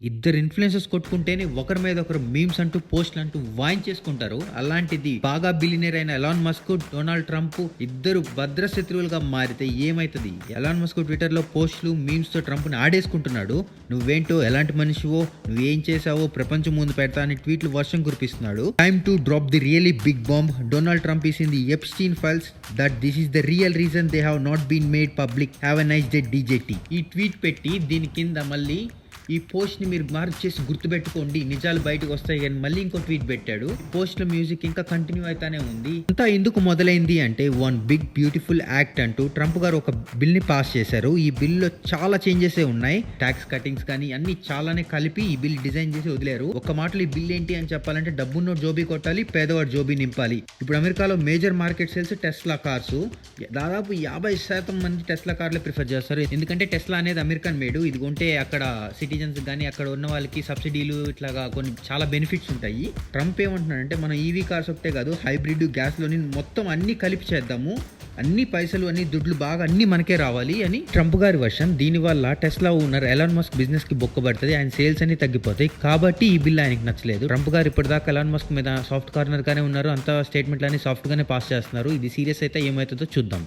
ఇద్దరు ఇన్‌ఫ్లుయెన్సర్స్ కొట్టుకుంటేనే ఒకరి మీద ఒకరు మీమ్స్ అంటూ పోస్ట్‌లు అంటూ వాయించేసుకుంటారు. అలాంటిది బాగా బిలియనీర్ అయిన ఎలాన్ మస్క్, డొనాల్డ్ ట్రంప్ ఇద్దరు భద్ర శత్రువులుగా మారితే ఏమైతది? ఎలాన్ మస్క్ ట్విట్టర్‌లో పోస్ట్‌లు, మీమ్స్‌తో ట్రంప్‌ని ఆడేసుకుంటున్నాడు. నువ్వేంటో, ఎలాంటి మనిషివో, నువ్వేం చేశావో ప్రపంచం ముందు పెడతా అని ట్వీట్లు వర్షం కురిపిస్తున్నాడు. Time to drop the really big bomb. Donald Trump is in the Epstein files that this is the real reason they have not been made public. Have a nice day DJT. ఈ tweet పెట్టి దీని కింద మళ్ళీ ఈ పోస్ట్‌ని మీరు mark చేసి గుర్తుపెట్టుకోండి, నిజాలు బయటకు వస్తాయి అని మళ్ళీ ఇంకో ట్వీట్ పెట్టాడు. పోస్ట్‌లో మ్యూజిక్ ఇంకా కంటిన్యూ అయితానే ఉంది. అంతా ఎందుకు మొదలైంది అంటే వన్ బిగ్ బ్యూటిఫుల్ యాక్ట్ అంటూ ట్రంప్ గారు ఒక బిల్ని పాస్ చేశారు. ఈ బిల్లో చాలా చేంజెసే ఉన్నాయి. ట్యాక్స్ కటింగ్స్ కానీ అన్ని చాలానే కలిపి ఈ బిల్ డిజైన్ చేసి వదిలారు. ఒక మాటలో ఈ బిల్ ఏంటి అని చెప్పాలంటే డబ్బున్నోడు జోబీ కొట్టాలి, పేదవాడు జోబీ నింపాలి. ఇప్పుడు అమెరికాలో major market sales Tesla cars. దాదాపు 50% మంది టెస్లా కార్లే ప్రిఫర్ చేస్తారు. ఎందుకంటే టెస్లా అనేది అమెరికన్ మేడ్. ఇది కొంటే అక్కడ సిటీజన్స్ కానీ అక్కడ ఉన్న వాళ్ళకి సబ్సిడీలు ఇట్లాగా కొన్ని చాలా బెనిఫిట్స్ ఉంటాయి. ట్రంప్ ఏమంటున్నాడంటే మనం ఈవీ కార్స్ ఒకటే కాదు, హైబ్రిడ్, గ్యాస్లోని మొత్తం అన్ని కలిపి చేద్దాము, అన్ని పైసలు అన్ని దుడ్లు బాగా అన్ని మనకే రావాలి అని ట్రంప్ గారి వర్షన్. దీనివల్ల Tesla owner Elon Musk business కి బొక్కబడుతుంది, ఆయన సేల్స్ అన్ని తగ్గిపోతాయి. కాబట్టి ఈ బిల్ ఆయనకి నచ్చలేదు. ట్రంప్ గారు ఇప్పటిదాకా ఎలాన్ మస్క్ మీద సాఫ్ట్ కార్నర్ గానే ఉన్నారు, అంత స్టేట్మెంట్లని సాఫ్ట్ గానే పాస్ చేస్తున్నారు. ఇది సీరియస్ అయితే ఏమవుతుందో చూద్దాం.